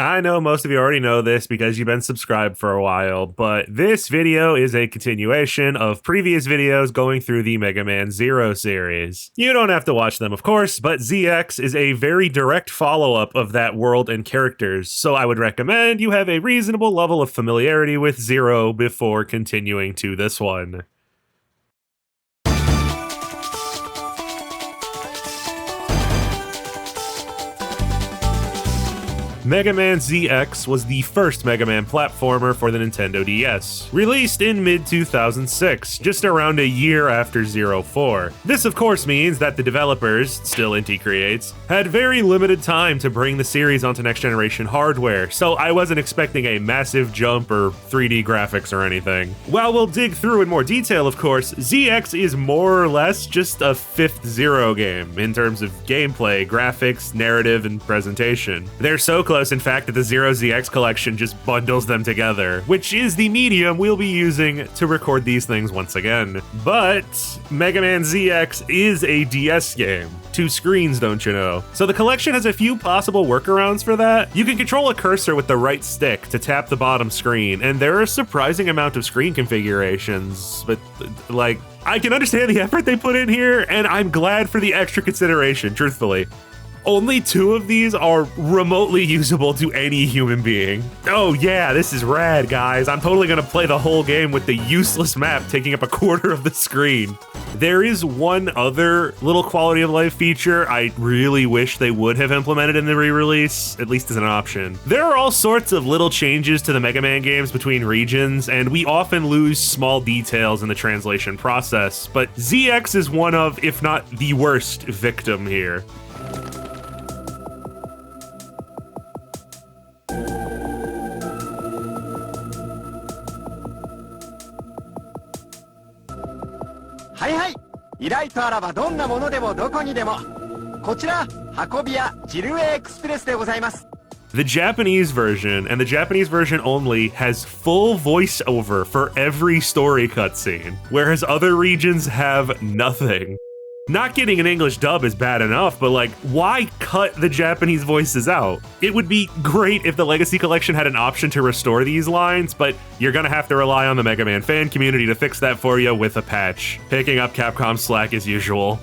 I know most of you already know this because you've been subscribed for a while, but this video is a continuation of previous videos going through the Mega Man Zero series. You don't have to watch them, of course, but ZX is a very direct follow-up of that world and characters, so I would recommend you have a reasonable level of familiarity with Zero before continuing to this one. Mega Man ZX was the first Mega Man platformer for the Nintendo DS, released in mid-2006, just around a year after 04. This of course means that the developers, still Inti Creates, had very limited time to bring the series onto next-generation hardware, so I wasn't expecting a massive jump or 3D graphics or anything. While we'll dig through in more detail, of course, ZX is more or less just a fifth Zero game in terms of gameplay, graphics, narrative, and presentation. They're so close, in fact, that the Zero ZX collection just bundles them together, which is the medium we'll be using to record these things once again. But Mega Man ZX is a DS game. 2 screens, don't you know? So the collection has a few possible workarounds for that. You can control a cursor with the right stick to tap the bottom screen, and there are a surprising amount of screen configurations, but like, I can understand the effort they put in here, and I'm glad for the extra consideration, truthfully. Only 2 of these are remotely usable to any human being. Oh yeah, this is rad, guys. I'm totally gonna play the whole game with the useless map taking up a quarter of the screen. There is one other little quality of life feature I really wish they would have implemented in the re-release, at least as an option. There are all sorts of little changes to the Mega Man games between regions, and we often lose small details in the translation process, but ZX is one of, if not the worst, victim here. The Japanese version, and the Japanese version only, has full voiceover for every story cutscene, whereas other regions have nothing. Not getting an English dub is bad enough, but like, why cut the Japanese voices out? It would be great if the Legacy Collection had an option to restore these lines, but you're gonna have to rely on the Mega Man fan community to fix that for you with a patch. Picking up Capcom's slack as usual.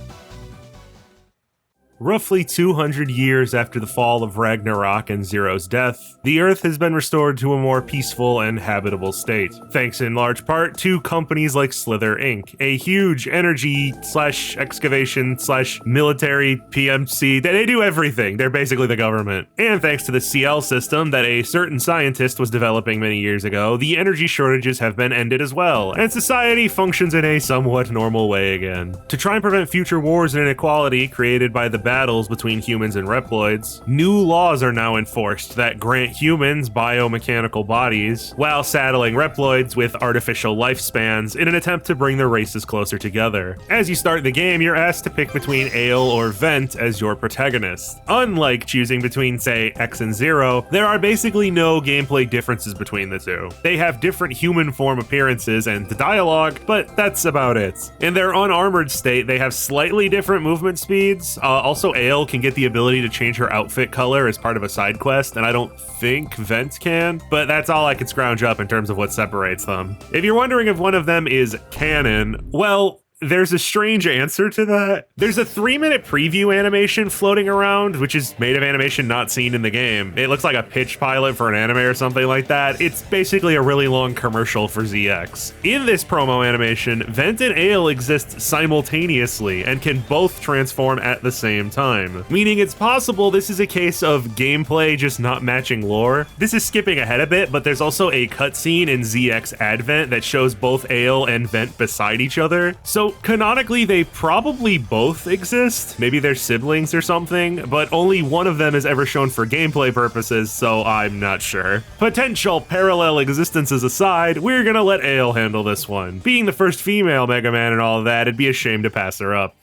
Roughly 200 years after the fall of Ragnarok and Zero's death, the Earth has been restored to a more peaceful and habitable state, thanks in large part to companies like Slither Inc., a huge energy/excavation/military PMC. They do everything. They're basically the government. And thanks to the CL system that a certain scientist was developing many years ago, the energy shortages have been ended as well, and society functions in a somewhat normal way again. To try and prevent future wars and inequality created by the battles between humans and Reploids, new laws are now enforced that grant humans biomechanical bodies, while saddling Reploids with artificial lifespans in an attempt to bring their races closer together. As you start the game, you're asked to pick between Ale or Vent as your protagonist. Unlike choosing between, say, X and Zero, there are basically no gameplay differences between the two. They have different human form appearances and dialogue, but that's about it. In their unarmored state, they have slightly different movement speeds. Also, Ale can get the ability to change her outfit color as part of a side quest, and I don't think Vent can, but that's all I could scrounge up in terms of what separates them. If you're wondering if one of them is canon, well, there's a strange answer to that. There's a 3-minute preview animation floating around, which is made of animation not seen in the game. It looks like a pitch pilot for an anime or something like that. It's basically a really long commercial for ZX. In this promo animation, Vent and Ale exist simultaneously and can both transform at the same time, meaning it's possible this is a case of gameplay just not matching lore. This is skipping ahead a bit, but there's also a cutscene in ZX Advent that shows both Ale and Vent beside each other. So canonically, they probably both exist. Maybe they're siblings or something, but only one of them is ever shown for gameplay purposes, so I'm not sure. Potential parallel existences aside, we're gonna let Ale handle this one. Being the first female Mega Man and all of that, it'd be a shame to pass her up.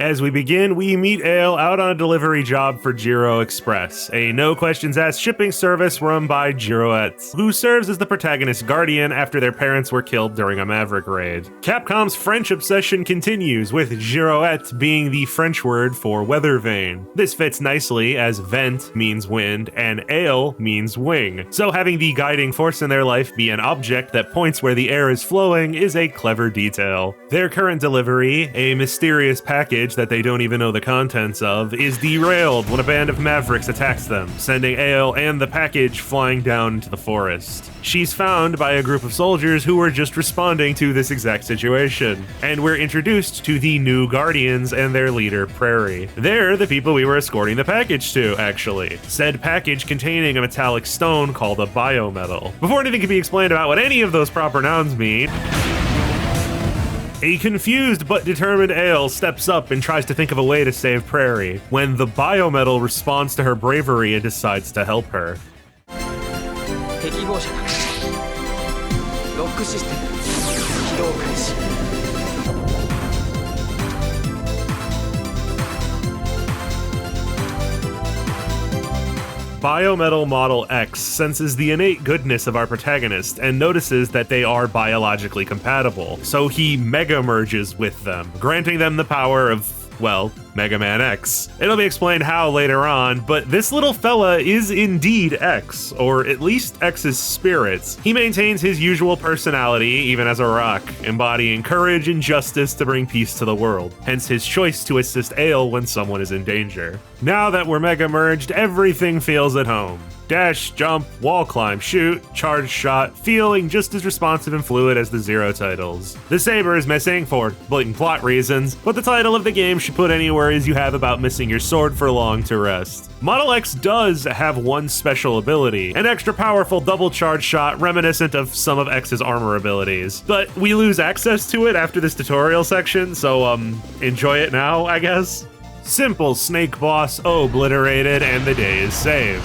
As we begin, we meet Ale out on a delivery job for Jiro Express, a no-questions-asked shipping service run by Jiroette, who serves as the protagonist's guardian after their parents were killed during a Maverick raid. Capcom's French obsession continues, with Jiroette being the French word for weather vane. This fits nicely, as vent means wind, and ale means wing, so having the guiding force in their life be an object that points where the air is flowing is a clever detail. Their current delivery, a mysterious package that they don't even know the contents of, is derailed when a band of Mavericks attacks them, sending Ale and the package flying down into the forest. She's found by a group of soldiers who were just responding to this exact situation, and we're introduced to the new Guardians and their leader, Prairie. They're the people we were escorting the package to, actually. Said package containing a metallic stone called a biometal. Before anything can be explained about what any of those proper nouns mean, a confused but determined Ale steps up and tries to think of a way to save Prairie, when the biometal responds to her bravery and decides to help her. Biometal Model X senses the innate goodness of our protagonist and notices that they are biologically compatible, so he mega merges with them, granting them the power of, well, Mega Man X. It'll be explained how later on, but this little fella is indeed X, or at least X's spirits. He maintains his usual personality, even as a rock, embodying courage and justice to bring peace to the world, hence his choice to assist Ale when someone is in danger. Now that we're mega merged, everything feels at home. Dash, jump, wall climb, shoot, charge shot, feeling just as responsive and fluid as the Zero titles. The saber is missing for blatant plot reasons, but the title of the game should put any worries you have about missing your sword for long to rest. Model X does have one special ability, an extra powerful double charge shot reminiscent of some of X's armor abilities, but we lose access to it after this tutorial section, so enjoy it now, I guess. Simple snake boss obliterated and the day is saved.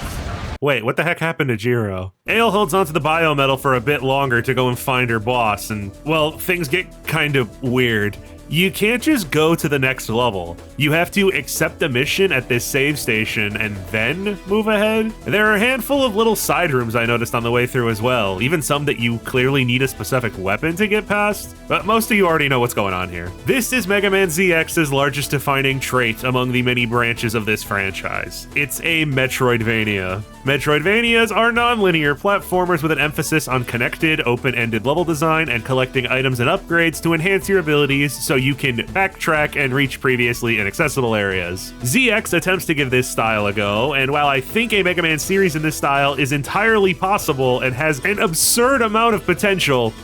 Wait, what the heck happened to Jiro? Ale holds onto the biometal for a bit longer to go and find her boss, and, well, things get kind of weird. You can't just go to the next level. You have to accept a mission at this save station and then move ahead. There are a handful of little side rooms I noticed on the way through as well, even some that you clearly need a specific weapon to get past, but most of you already know what's going on here. This is Mega Man ZX's largest defining trait among the many branches of this franchise. It's a Metroidvania. Metroidvanias are non-linear platformers with an emphasis on connected, open-ended level design and collecting items and upgrades to enhance your abilities so you can backtrack and reach previously inaccessible areas. ZX attempts to give this style a go, and while I think a Mega Man series in this style is entirely possible and has an absurd amount of potential,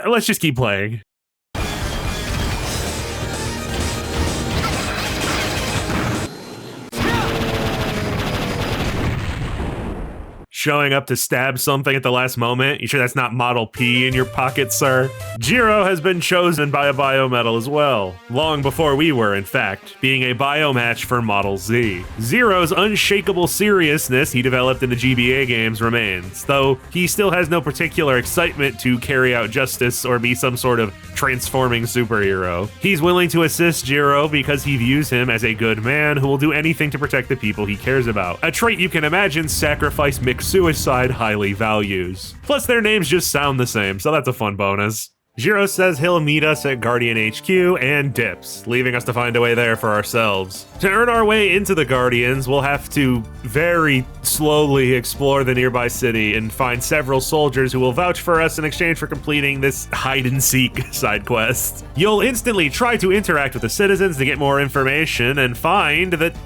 let's just keep playing. Showing up to stab something at the last moment? You sure that's not Model P in your pocket, sir? Jiro has been chosen by a biometal as well. Long before we were, in fact, being a biomatch for Model Z. Zero's unshakable seriousness he developed in the GBA games remains, though he still has no particular excitement to carry out justice or be some sort of transforming superhero. He's willing to assist Jiro because he views him as a good man who will do anything to protect the people he cares about. A trait you can imagine Sacrifice Mix Suicide highly values. Plus their names just sound the same, so that's a fun bonus. Jiro says he'll meet us at Guardian HQ and dips, leaving us to find a way there for ourselves. To earn our way into the Guardians, we'll have to very slowly explore the nearby city and find several soldiers who will vouch for us in exchange for completing this hide-and-seek side quest. You'll instantly try to interact with the citizens to get more information and find that...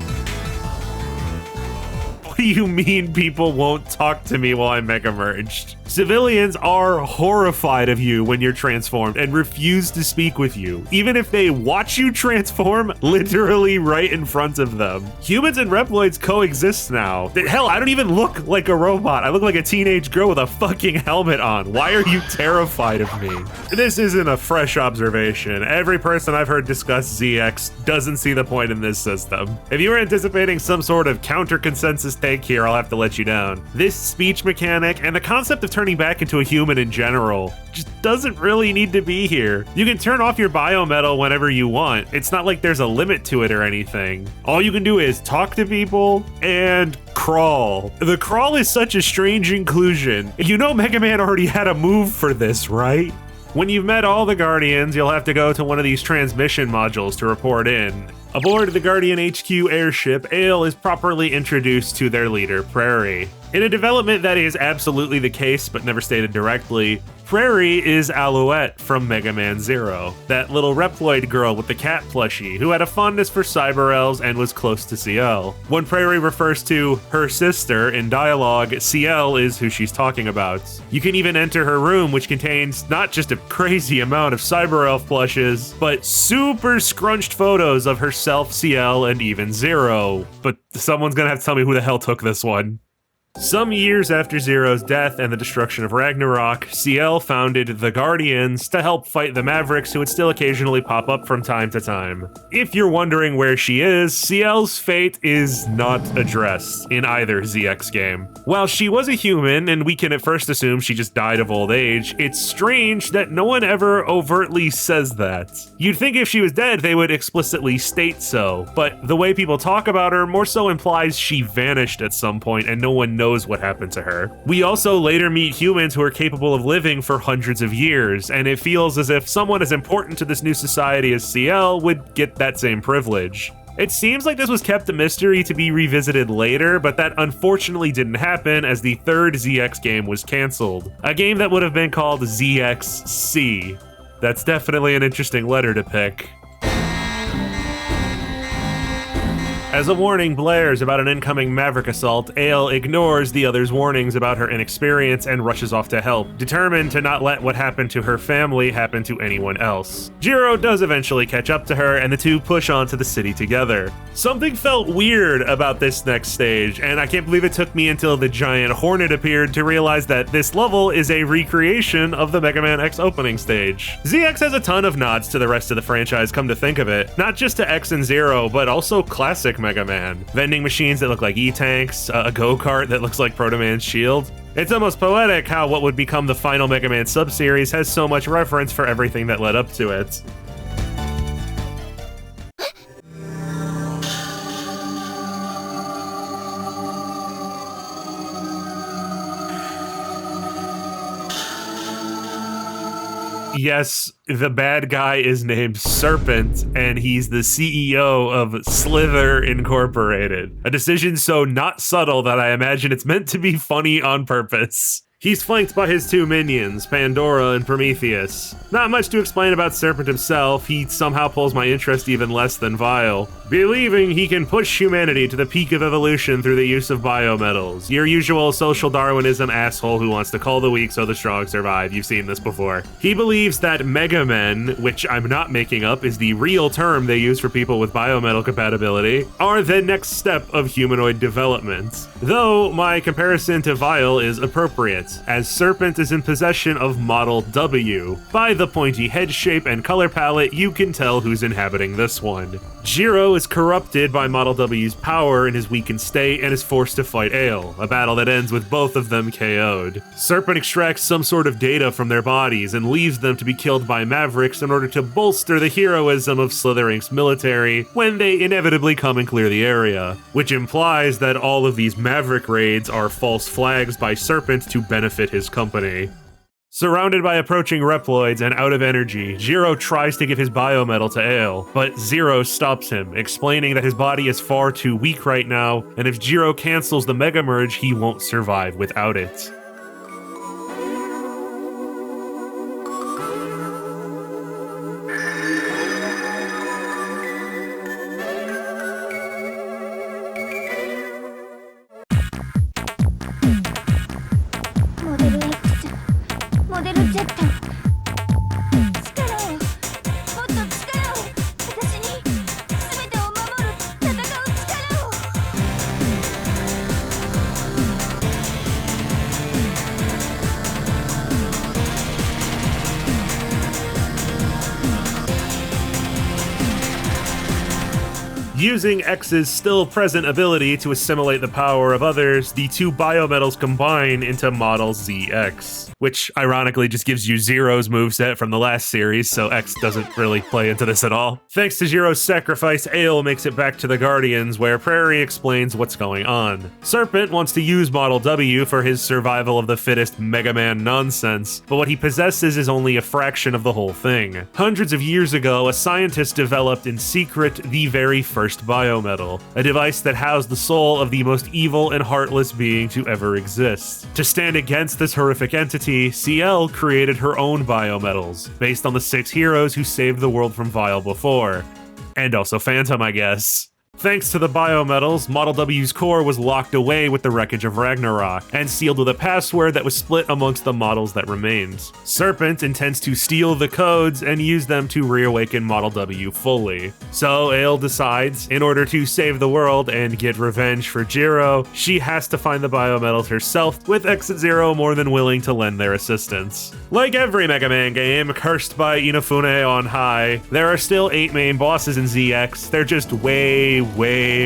What do you mean people won't talk to me while I'm mega merged? Civilians are horrified of you when you're transformed and refuse to speak with you, even if they watch you transform literally right in front of them. Humans and Reploids coexist now. Hell, I don't even look like a robot. I look like a teenage girl with a fucking helmet on. Why are you terrified of me? This isn't a fresh observation. Every person I've heard discuss ZX doesn't see the point in this system. If you were anticipating some sort of counter-consensus take take here, I'll have to let you down. This speech mechanic and the concept of turning back into a human in general just doesn't really need to be here. You can turn off your biometal whenever you want. It's not like there's a limit to it or anything. All you can do is talk to people and crawl. The crawl is such a strange inclusion. You know Mega Man already had a move for this, right? When you've met all the Guardians, you'll have to go to one of these transmission modules to report in. Aboard the Guardian HQ airship, Ale is properly introduced to their leader, Prairie. In a development that is absolutely the case but never stated directly, Prairie is Alouette from Mega Man Zero, that little Reploid girl with the cat plushie who had a fondness for cyber elves and was close to CL. When Prairie refers to her sister in dialogue, CL is who she's talking about. You can even enter her room, which contains not just a crazy amount of cyber elf plushes, but super scrunched photos of herself, CL, and even Zero. But someone's gonna have to tell me who the hell took this one. Some years after Zero's death and the destruction of Ragnarok, CL founded the Guardians to help fight the Mavericks who would still occasionally pop up from time to time. If you're wondering where she is, CL's fate is not addressed in either ZX game. While she was a human, and we can at first assume she just died of old age, it's strange that no one ever overtly says that. You'd think if she was dead, they would explicitly state so, but the way people talk about her more so implies she vanished at some point and no one knows what happened to her. We also later meet humans who are capable of living for hundreds of years, and it feels as if someone as important to this new society as CL would get that same privilege. It seems like this was kept a mystery to be revisited later, but that unfortunately didn't happen as the third ZX game was cancelled. A game that would have been called ZXC. That's definitely an interesting letter to pick. As a warning blares about an incoming Maverick assault, Ale ignores the others' warnings about her inexperience and rushes off to help, determined to not let what happened to her family happen to anyone else. Jiro does eventually catch up to her, and the two push on to the city together. Something felt weird about this next stage, and I can't believe it took me until the giant Hornet appeared to realize that this level is a recreation of the Mega Man X opening stage. ZX has a ton of nods to the rest of the franchise, come to think of it, not just to X and Zero, but also classic Mega Man. Vending machines that look like E-Tanks, a go-kart that looks like Proto Man's shield. It's almost poetic how what would become the final Mega Man sub-series has so much reference for everything that led up to it. Yes, the bad guy is named Serpent, and he's the CEO of Slither Incorporated. A decision so not subtle that I imagine it's meant to be funny on purpose. He's flanked by his two minions, Pandora and Prometheus. Not much to explain about Serpent himself, he somehow pulls my interest even less than Vile. Believing he can push humanity to the peak of evolution through the use of biometals. Your usual social Darwinism asshole who wants to cull the weak so the strong survive, you've seen this before. He believes that Mega Men, which I'm not making up is the real term they use for people with biometal compatibility, are the next step of humanoid development. Though my comparison to Vile is appropriate, as Serpent is in possession of Model W. By the pointy head shape and color palette, you can tell who's inhabiting this one. Jiro is corrupted by Model W's power in his weakened state and is forced to fight Ale, a battle that ends with both of them KO'd. Serpent extracts some sort of data from their bodies and leaves them to be killed by Mavericks in order to bolster the heroism of Slither Inc.'s military when they inevitably come and clear the area, which implies that all of these Maverick raids are false flags by Serpent to benefit his company. Surrounded by approaching Reploids and out of energy, Jiro tries to give his biometal to Ale, but Zero stops him, explaining that his body is far too weak right now, and if Jiro cancels the Mega Merge, he won't survive without it. Using X's still-present ability to assimilate the power of others, the two biometals combine into Model ZX, which ironically just gives you Zero's moveset from the last series, so X doesn't really play into this at all. Thanks to Zero's sacrifice, Ale makes it back to the Guardians, where Prairie explains what's going on. Serpent wants to use Model W for his survival of the fittest Mega Man nonsense, but what he possesses is only a fraction of the whole thing. Hundreds of years ago, a scientist developed in secret the very first biometal, a device that housed the soul of the most evil and heartless being to ever exist. To stand against this horrific entity, CL created her own biometals, based on the 6 heroes who saved the world from Vile before. And also Phantom, I guess. Thanks to the biometals, Model W's core was locked away with the wreckage of Ragnarok, and sealed with a password that was split amongst the models that remained. Serpent intends to steal the codes and use them to reawaken Model W fully. So Ale decides, in order to save the world and get revenge for Jiro, she has to find the biometals herself, with X and Zero more than willing to lend their assistance. Like every Mega Man game, cursed by Inafune on high, there are still 8 main bosses in ZX, they're just way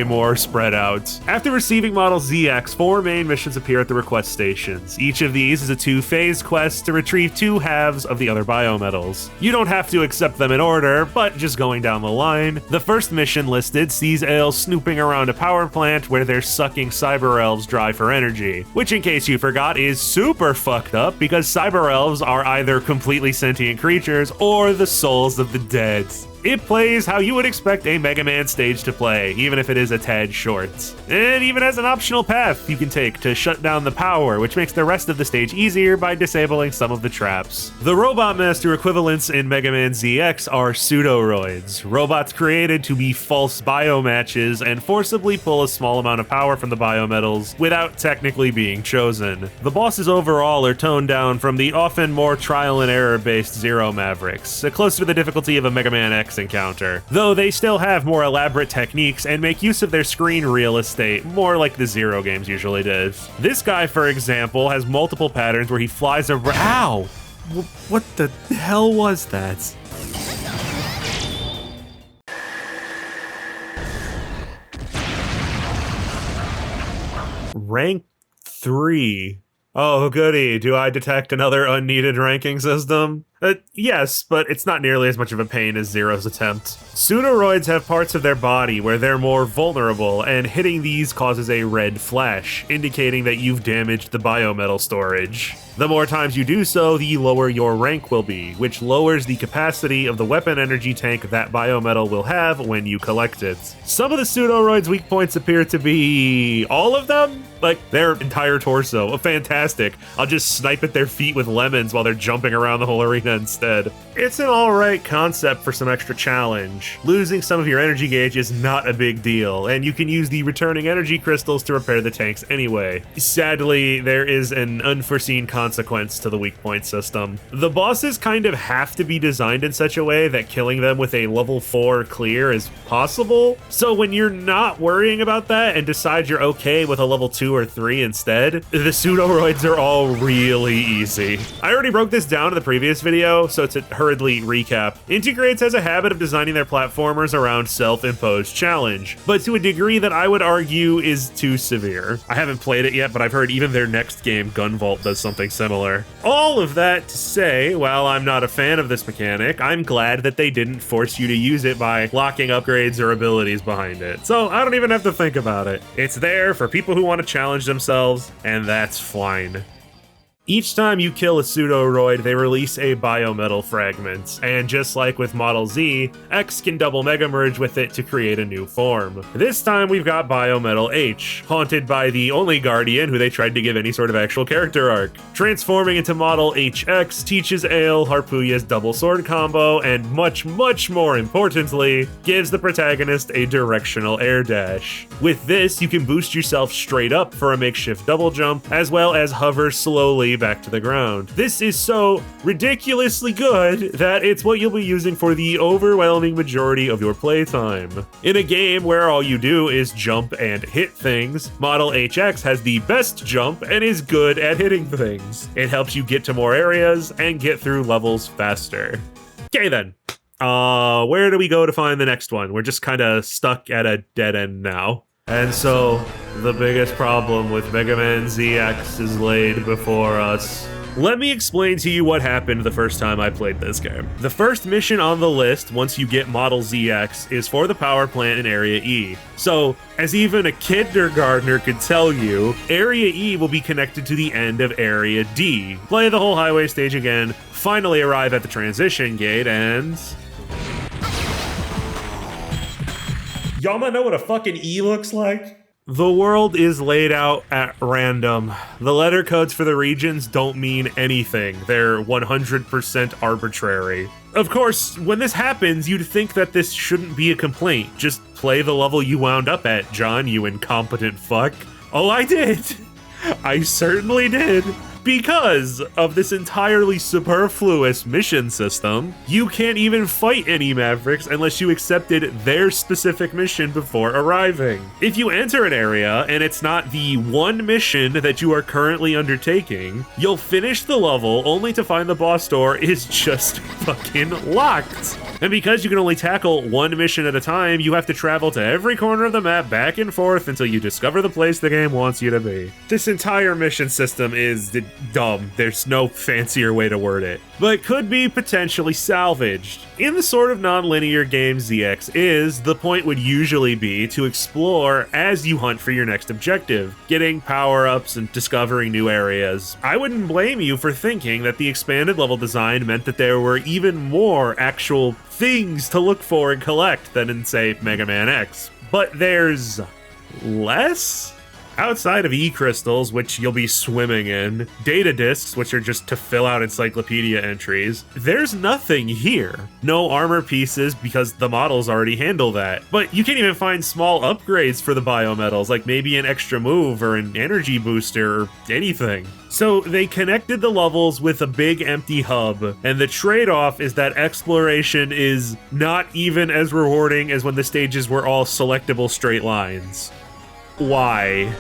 more spread out. After receiving Model ZX, 4 main missions appear at the request stations. Each of these is a 2-phase quest to retrieve 2 halves of the other biometals. You don't have to accept them in order, but just going down the line, the first mission listed sees Ale snooping around a power plant where they're sucking cyber elves dry for energy, which in case you forgot is super fucked up because cyber elves are either completely sentient creatures or the souls of the dead. It plays how you would expect a Mega Man stage to play, even if it is a tad short. It even has an optional path you can take to shut down the power, which makes the rest of the stage easier by disabling some of the traps. The Robot Master equivalents in Mega Man ZX are pseudoroids, robots created to be false biomatches and forcibly pull a small amount of power from the biometals without technically being chosen. The bosses overall are toned down from the often more trial and error based Zero Mavericks, closer to the difficulty of a Mega Man X encounter, though they still have more elaborate techniques and make use of their screen real estate, more like the Zero games usually did. This guy, for example, has multiple patterns where he flies around. Ow! What the hell was that? Rank 3. Oh, goody. Do I detect another unneeded ranking system? Yes, but it's not nearly as much of a pain as Zero's attempt. Pseudoroids have parts of their body where they're more vulnerable, and hitting these causes a red flash, indicating that you've damaged the biometal storage. The more times you do so, the lower your rank will be, which lowers the capacity of the weapon energy tank that biometal will have when you collect it. Some of the pseudoroids' weak points appear to be all of them? Like, their entire torso. Fantastic. I'll just snipe at their feet with lemons while they're jumping around the whole arena instead. It's an alright concept for some extra challenge. Losing some of your energy gauge is not a big deal, and you can use the returning energy crystals to repair the tanks anyway. Sadly, there is an unforeseen consequence to the weak point system. The bosses kind of have to be designed in such a way that killing them with a level 4 clear is possible, so when you're not worrying about that and decide you're okay with a level 2 or 3 instead, the pseudoroids are all really easy. I already broke this down in the previous video, so to hurriedly recap, Integrates has a habit of designing their platformers around self-imposed challenge, but to a degree that I would argue is too severe. I haven't played it yet, but I've heard even their next game, Gunvolt, does something similar. All of that to say, while I'm not a fan of this mechanic, I'm glad that they didn't force you to use it by locking upgrades or abilities behind it, so I don't even have to think about it. It's there for people who want to challenge themselves, and that's fine. Each time you kill a pseudoroid, they release a biometal fragment, and just like with Model Z, X can double Mega Merge with it to create a new form. This time we've got Biometal H, haunted by the only Guardian who they tried to give any sort of actual character arc. Transforming into Model HX teaches Ale Harpuya's double sword combo, and much more importantly, gives the protagonist a directional air dash. With this, you can boost yourself straight up for a makeshift double jump, as well as hover slowly back to the ground. This is so ridiculously good that it's what you'll be using for the overwhelming majority of your playtime. In a game where all you do is jump and hit things, Model HX has the best jump and is good at hitting things. It helps you get to more areas and get through levels faster. Okay then. Where do we go to find the next one? We're just kind of stuck at a dead end now. And so, the biggest problem with Mega Man ZX is laid before us. Let me explain to you what happened the first time I played this game. The first mission on the list, once you get Model ZX, is for the power plant in Area E. So, as even a kindergartner could tell you, Area E will be connected to the end of Area D. Play the whole highway stage again, finally arrive at the transition gate, and... Y'all wanna know what a fucking E looks like? The world is laid out at random. The letter codes for the regions don't mean anything. They're 100% arbitrary. Of course, when this happens, you'd think that this shouldn't be a complaint. Just play the level you wound up at, John, you incompetent fuck. Oh, I did. I certainly did. Because of this entirely superfluous mission system, you can't even fight any Mavericks unless you accepted their specific mission before arriving. If you enter an area and it's not the one mission that you are currently undertaking, you'll finish the level only to find the boss door is just fucking locked. And because you can only tackle one mission at a time, you have to travel to every corner of the map back and forth until you discover the place the game wants you to be. This entire mission system is dumb. There's no fancier way to word it, but could be potentially salvaged. In the sort of non-linear game ZX is, the point would usually be to explore as you hunt for your next objective, getting power-ups and discovering new areas. I wouldn't blame you for thinking that the expanded level design meant that there were even more actual things to look for and collect than in, say, Mega Man X. But there's less? Outside of E-crystals, which you'll be swimming in, data discs, which are just to fill out encyclopedia entries, there's nothing here. No armor pieces because the models already handle that. But you can't even find small upgrades for the biometals, like maybe an extra move or an energy booster or anything. So they connected the levels with a big empty hub, and the trade-off is that exploration is not even as rewarding as when the stages were all selectable straight lines. Why?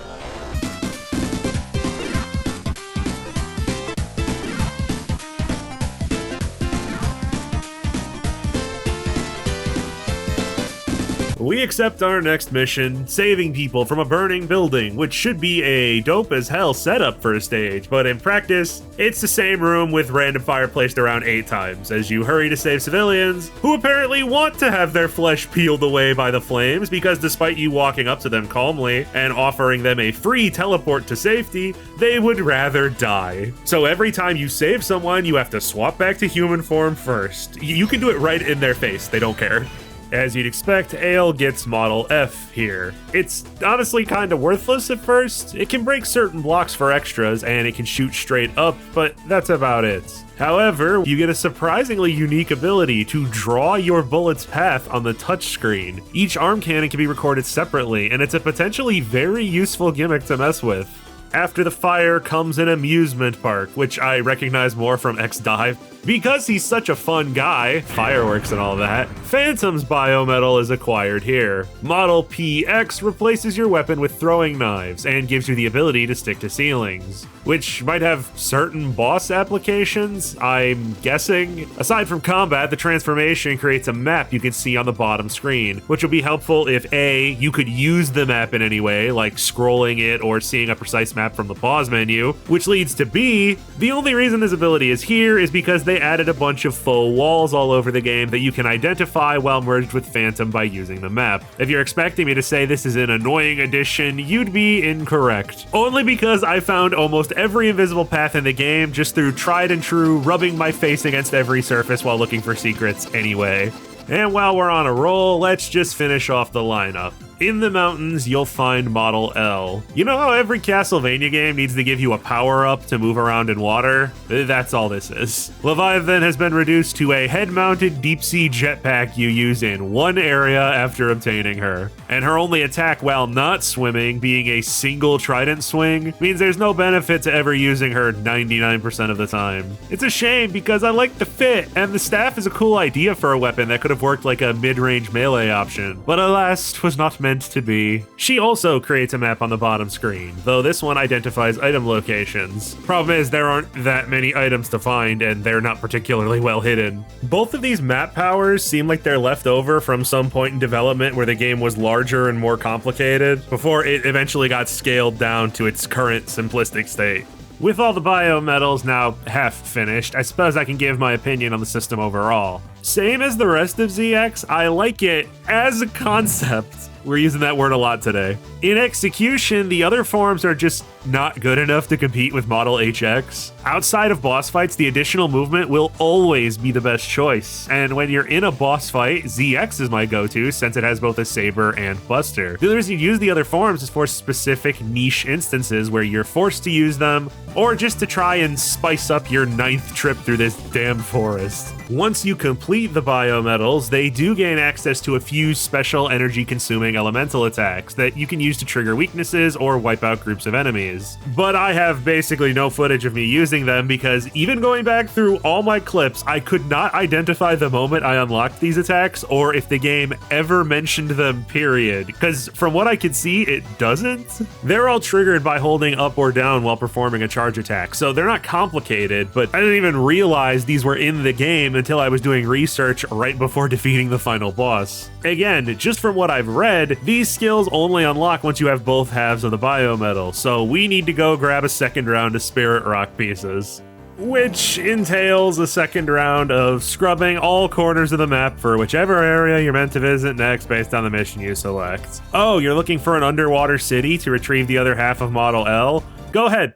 We accept our next mission, saving people from a burning building, which should be a dope as hell setup for a stage, but in practice, it's the same room with random fire placed around 8 times, as you hurry to save civilians, who apparently want to have their flesh peeled away by the flames, because despite you walking up to them calmly and offering them a free teleport to safety, they would rather die. So every time you save someone, you have to swap back to human form first. You can do it right in their face, they don't care. As you'd expect, Ale gets Model F here. It's honestly kinda worthless at first. It can break certain blocks for extras, and it can shoot straight up, but that's about it. However, you get a surprisingly unique ability to draw your bullet's path on the touchscreen. Each arm cannon can be recorded separately, and it's a potentially very useful gimmick to mess with. After the fire comes an amusement park, which I recognize more from X-Dive. Because he's such a fun guy, fireworks and all that, Phantom's biometal is acquired here. Model PX replaces your weapon with throwing knives and gives you the ability to stick to ceilings, which might have certain boss applications, I'm guessing. Aside from combat, the transformation creates a map you can see on the bottom screen, which will be helpful if A, you could use the map in any way, like scrolling it or seeing a precise map from the pause menu, which leads to B, the only reason this ability is here is because they added a bunch of faux walls all over the game that you can identify while merged with Phantom by using the map. If you're expecting me to say this is an annoying addition, you'd be incorrect. Only because I found almost every invisible path in the game just through tried and true rubbing my face against every surface while looking for secrets anyway. And while we're on a roll, let's just finish off the lineup. In the mountains, you'll find Model L. You know how every Castlevania game needs to give you a power-up to move around in water? That's all this is. Leviathan has been reduced to a head-mounted deep-sea jetpack you use in one area after obtaining her. And her only attack while not swimming, being a single trident swing, means there's no benefit to ever using her 99% of the time. It's a shame because I like the fit, and the staff is a cool idea for a weapon that could have worked like a mid-range melee option. But alas, 'twas not meant meant to be. She also creates a map on the bottom screen, though this one identifies item locations. Problem is, there aren't that many items to find, and they're not particularly well hidden. Both of these map powers seem like they're left over from some point in development where the game was larger and more complicated, before it eventually got scaled down to its current simplistic state. With all the biometals now half finished, I suppose I can give my opinion on the system overall. Same as the rest of ZX, I like it as a concept. We're using that word a lot today. In execution, the other forms are just not good enough to compete with Model HX. Outside of boss fights, the additional movement will always be the best choice. And when you're in a boss fight, ZX is my go-to since it has both a saber and buster. The other reason you use the other forms is for specific niche instances where you're forced to use them, or just to try and spice up your 9th trip through this damn forest. Once you complete the biometals, they do gain access to a few special energy-consuming elemental attacks that you can use to trigger weaknesses or wipe out groups of enemies. But I have basically no footage of me using them because even going back through all my clips, I could not identify the moment I unlocked these attacks or if the game ever mentioned them, period. Because from what I could see, it doesn't. They're all triggered by holding up or down while performing a charge attack, so they're not complicated, but I didn't even realize these were in the game until I was doing research right before defeating the final boss. Again, just from what I've read, these skills only unlock once you have both halves of the biometal, so we need to go grab a second round of spirit rock pieces. Which entails a second round of scrubbing all corners of the map for whichever area you're meant to visit next based on the mission you select. Oh, you're looking for an underwater city to retrieve the other half of Model L? Go ahead,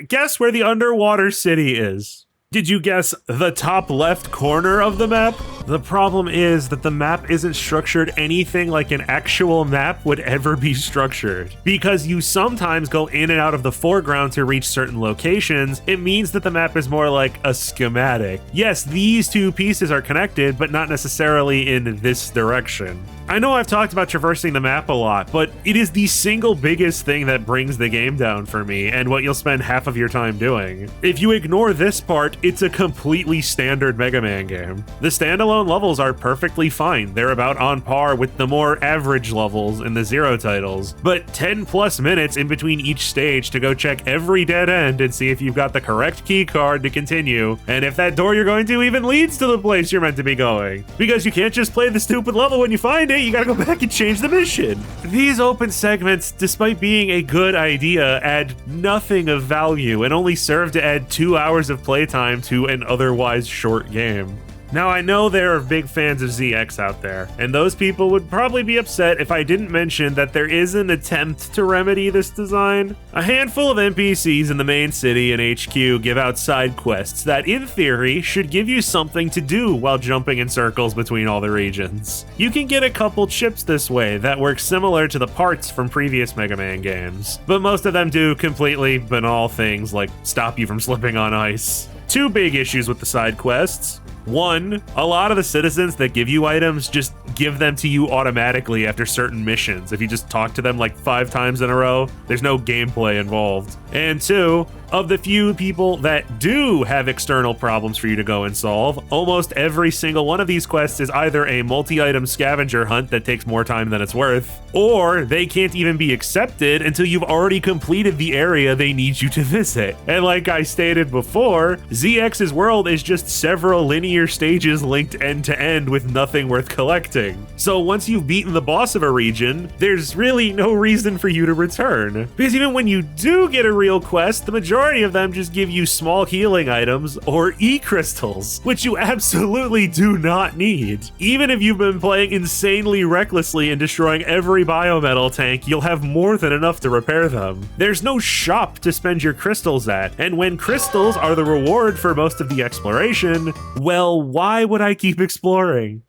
guess where the underwater city is. Did you guess the top left corner of the map? The problem is that the map isn't structured anything like an actual map would ever be structured. Because you sometimes go in and out of the foreground to reach certain locations, it means that the map is more like a schematic. Yes, these two pieces are connected, but not necessarily in this direction. I know I've talked about traversing the map a lot, but it is the single biggest thing that brings the game down for me, and what you'll spend half of your time doing. If you ignore this part, it's a completely standard Mega Man game. The standalone levels are perfectly fine. They're about on par with the more average levels in the Zero titles, but 10 plus minutes in between each stage to go check every dead end and see if you've got the correct key card to continue, and if that door you're going to even leads to the place you're meant to be going. Because you can't just play the stupid level when you find it, you gotta go back and change the mission. These open segments, despite being a good idea, add nothing of value and only serve to add 2 hours of playtime to an otherwise short game. Now, I know there are big fans of ZX out there, and those people would probably be upset if I didn't mention that there is an attempt to remedy this design. A handful of NPCs in the main city and HQ give out side quests that, in theory, should give you something to do while jumping in circles between all the regions. You can get a couple chips this way that work similar to the parts from previous Mega Man games, but most of them do completely banal things like stop you from slipping on ice. Two big issues with the side quests. One, a lot of the citizens that give you items just give them to you automatically after certain missions. If you just talk to them like 5 times in a row, there's no gameplay involved. And two, of the few people that do have external problems for you to go and solve, almost every single one of these quests is either a multi-item scavenger hunt that takes more time than it's worth, or they can't even be accepted until you've already completed the area they need you to visit. And like I stated before, ZX's world is just several linear stages linked end to end with nothing worth collecting. So once you've beaten the boss of a region, there's really no reason for you to return. Because even when you do get a real quest, the majority of them just give you small healing items or E-crystals, which you absolutely do not need. Even if you've been playing insanely recklessly and destroying every biometal tank, you'll have more than enough to repair them. There's no shop to spend your crystals at, and when crystals are the reward for most of the exploration, well, why would I keep exploring?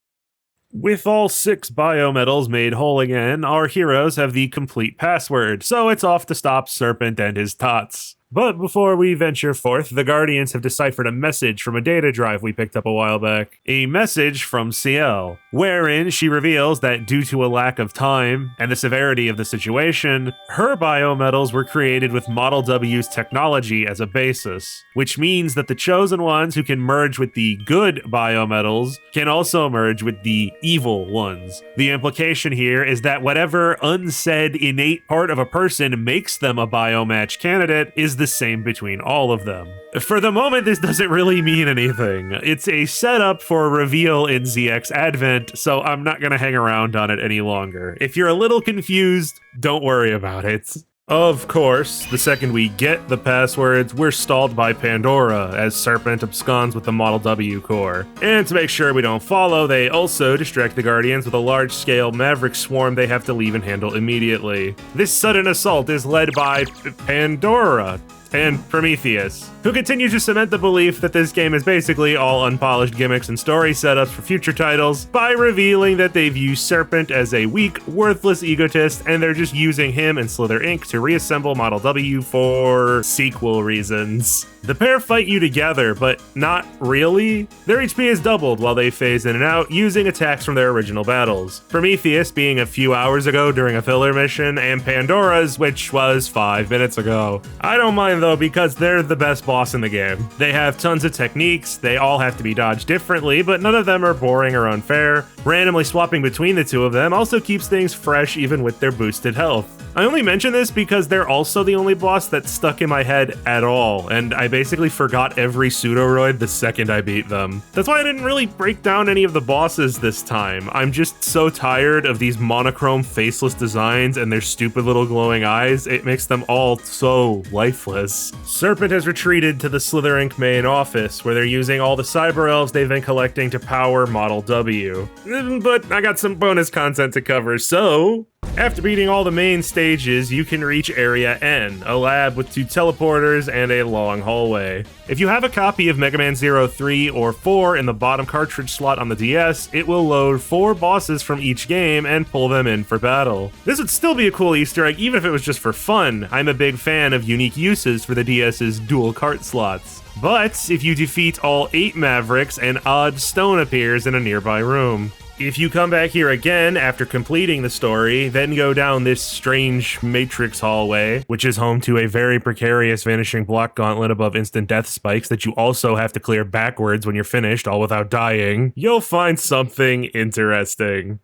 With all 6 biometals made whole again, our heroes have the complete password, so it's off to stop Serpent and his tots. But before we venture forth, the Guardians have deciphered a message from a data drive we picked up a while back. A message from CL, wherein she reveals that due to a lack of time and the severity of the situation, her biometals were created with Model W's technology as a basis, which means that the chosen ones who can merge with the good biometals can also merge with the evil ones. The implication here is that whatever unsaid innate part of a person makes them a biomatch candidate is the same between all of them. For the moment, this doesn't really mean anything. It's a setup for a reveal in ZX Advent, so I'm not gonna hang around on it any longer. If you're a little confused, don't worry about it. Of course, the second we get the passwords, we're stalled by Pandora as Serpent absconds with the Model W core. And to make sure we don't follow, they also distract the Guardians with a large-scale Maverick swarm they have to leave and handle immediately. This sudden assault is led by Pandora and Prometheus, who continue to cement the belief that this game is basically all unpolished gimmicks and story setups for future titles by revealing that they've used Serpent as a weak, worthless egotist, and they're just using him and Slither Inc. to reassemble Model W for sequel reasons. The pair fight you together, but not really. Their HP is doubled while they phase in and out, using attacks from their original battles. Prometheus being a few hours ago during a filler mission, and Pandora's, which was 5 minutes ago. I don't mind though, because they're the best boss in the game. They have tons of techniques, they all have to be dodged differently, but none of them are boring or unfair. Randomly swapping between the two of them also keeps things fresh even with their boosted health. I only mention this because they're also the only boss that stuck in my head at all, and I basically forgot every pseudoroid the second I beat them. That's why I didn't really break down any of the bosses this time. I'm just so tired of these monochrome faceless designs and their stupid little glowing eyes. It makes them all so lifeless. Serpent has retreated to the Slither Inc. main office, where they're using all the cyber elves they've been collecting to power Model W. But I got some bonus content to cover, so after beating all the main stages, you can reach Area N, a lab with 2 teleporters and a long hallway. If you have a copy of Mega Man 03 or 4 in the bottom cartridge slot on the DS, it will load 4 bosses from each game and pull them in for battle. This would still be a cool Easter egg even if it was just for fun. I'm a big fan of unique uses for the DS's dual cart slots. But if you defeat all 8 Mavericks, an odd stone appears in a nearby room. If you come back here again after completing the story, then go down this strange matrix hallway, which is home to a very precarious vanishing block gauntlet above instant death spikes that you also have to clear backwards when you're finished, all without dying, you'll find something interesting.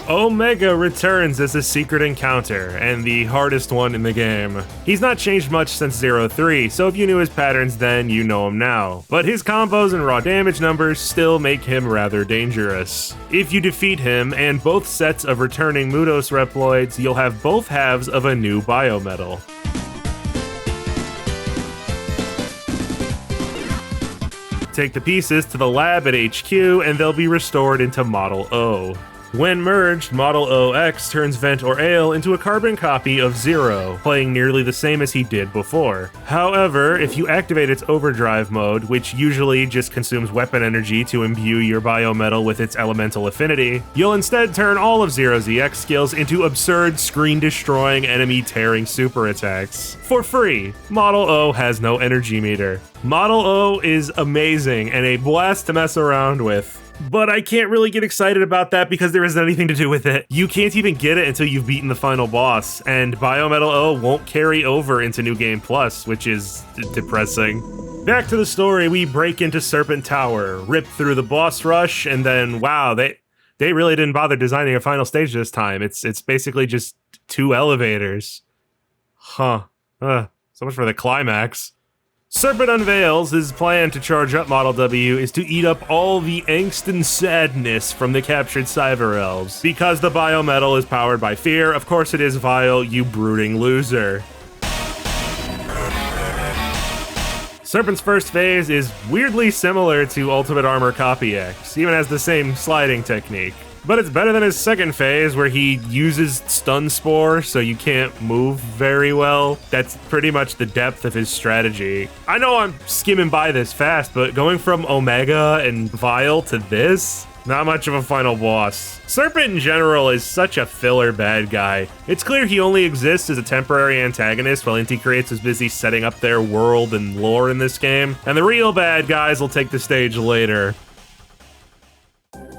Omega returns as a secret encounter, and the hardest one in the game. He's not changed much since 03, so if you knew his patterns then, you know him now. But his combos and raw damage numbers still make him rather dangerous. If you defeat him and both sets of returning Mudos Reploids, you'll have both halves of a new biometal. Take the pieces to the lab at HQ and they'll be restored into Model O. When merged, Model X turns Vent or Ale into a carbon copy of Zero, playing nearly the same as he did before. However, if you activate its overdrive mode, which usually just consumes weapon energy to imbue your biometal with its elemental affinity, you'll instead turn all of Zero's EX skills into absurd screen-destroying, enemy-tearing super attacks. For free, Model O has no energy meter. Model O is amazing and a blast to mess around with. But I can't really get excited about that because there isn't anything to do with it. You can't even get it until you've beaten the final boss, and Biometal O won't carry over into New Game Plus, which is depressing. Back to the story, we break into Serpent Tower, rip through the boss rush, and then, wow, they really didn't bother designing a final stage this time. It's basically just 2 elevators. Huh. So much for the climax. Serpent unveils his plan to charge up Model W is to eat up all the angst and sadness from the captured cyber elves. Because the biometal is powered by fear, of course it is vile, you brooding loser. Serpent's first phase is weirdly similar to Ultimate Armor Copy X, even has the same sliding technique. But it's better than his second phase where he uses Stun Spore so you can't move very well. That's pretty much the depth of his strategy. I know I'm skimming by this fast, but going from Omega and Vile to this, not much of a final boss. Serpent in general is such a filler bad guy. It's clear he only exists as a temporary antagonist while Inti Creates is busy setting up their world and lore in this game, and the real bad guys will take the stage later.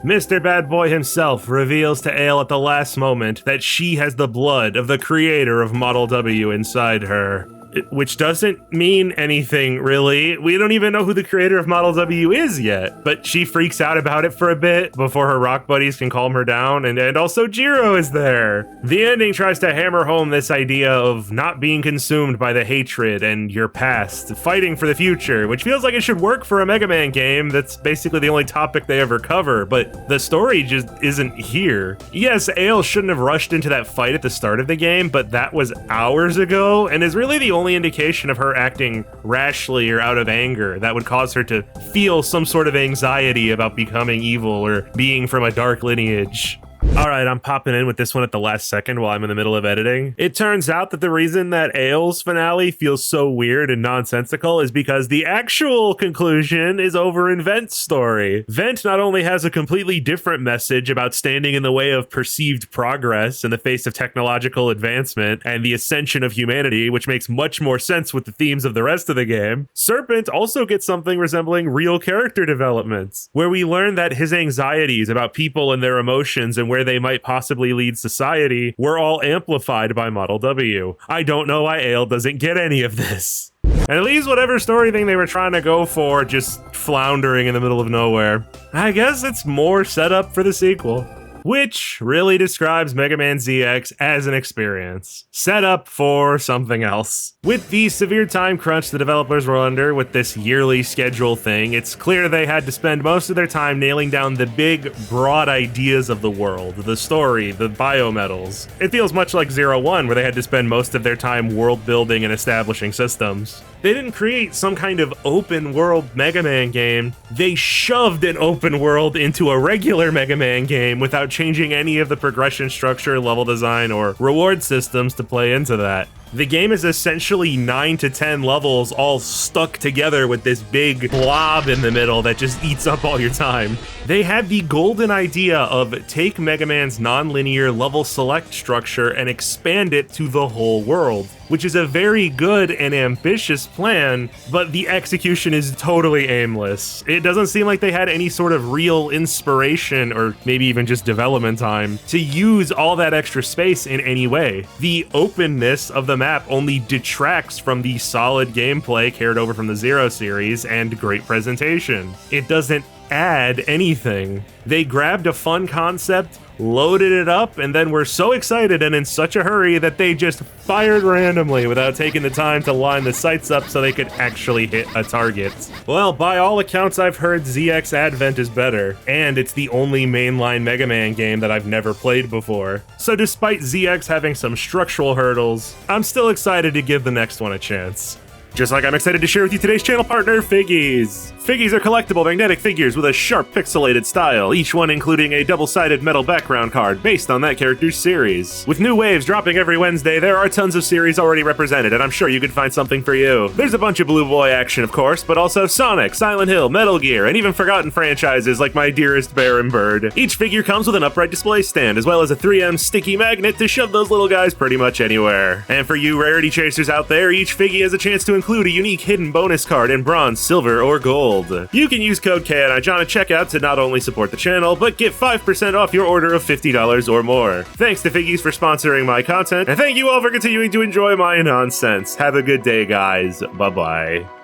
Mr. Bad Boy himself reveals to Ale at the last moment that she has the blood of the creator of Model W inside her. Which doesn't mean anything, really. We don't even know who the creator of Model W is yet, but she freaks out about it for a bit before her rock buddies can calm her down, and also Jiro is there. The ending tries to hammer home this idea of not being consumed by the hatred and your past, fighting for the future, which feels like it should work for a Mega Man game that's basically the only topic they ever cover, but the story just isn't here. Yes, Ale shouldn't have rushed into that fight at the start of the game, but that was hours ago, and is really the only indication of her acting rashly or out of anger that would cause her to feel some sort of anxiety about becoming evil or being from a dark lineage. Alright, I'm popping in with this one at the last second while I'm in the middle of editing. It turns out that the reason that Ale's finale feels so weird and nonsensical is because the actual conclusion is over in Vent's story. Vent not only has a completely different message about standing in the way of perceived progress in the face of technological advancement and the ascension of humanity, which makes much more sense with the themes of the rest of the game, Serpent also gets something resembling real character developments, where we learn that his anxieties about people and their emotions and where they might possibly lead society were all amplified by Model W. I don't know why Ale doesn't get any of this. And it leaves whatever story thing they were trying to go for just floundering in the middle of nowhere. I guess it's more setup for the sequel. Which really describes Mega Man ZX as an experience, set up for something else. With the severe time crunch the developers were under with this yearly schedule thing, it's clear they had to spend most of their time nailing down the big, broad ideas of the world, the story, the biometals. It feels much like 0-1, where they had to spend most of their time world building and establishing systems. They didn't create some kind of open world Mega Man game, they shoved an open world into a regular Mega Man game without changing any of the progression structure, level design, or reward systems to play into that. The game is essentially 9 to 10 levels all stuck together with this big blob in the middle that just eats up all your time. They had the golden idea of take Mega Man's non-linear level select structure and expand it to the whole world, which is a very good and ambitious plan, but the execution is totally aimless. It doesn't seem like they had any sort of real inspiration, or maybe even just development time, to use all that extra space in any way. The openness of the map only detracts from the solid gameplay carried over from the Zero series and great presentation. It doesn't add anything. They grabbed a fun concept, loaded it up, and then were so excited and in such a hurry that they just fired randomly without taking the time to line the sights up so they could actually hit a target. Well, by all accounts I've heard, ZX Advent is better, and it's the only mainline Mega Man game that I've never played before. So despite ZX having some structural hurdles, I'm still excited to give the next one a chance. Just like I'm excited to share with you today's channel partner, Figgies. Figgies are collectible magnetic figures with a sharp pixelated style, each one including a double-sided metal background card based on that character's series. With new waves dropping every Wednesday, there are tons of series already represented, and I'm sure you could find something for you. There's a bunch of Blue Boy action, of course, but also Sonic, Silent Hill, Metal Gear, and even forgotten franchises like My Dearest Bear and Bird. Each figure comes with an upright display stand, as well as a 3M sticky magnet to shove those little guys pretty much anywhere. And for you rarity chasers out there, each figgy has a chance to include a unique hidden bonus card in bronze, silver, or gold. You can use code KNIJOHN at checkout to not only support the channel, but get 5% off your order of $50 or more. Thanks to Figgies for sponsoring my content, and thank you all for continuing to enjoy my nonsense. Have a good day, guys. Bye-bye.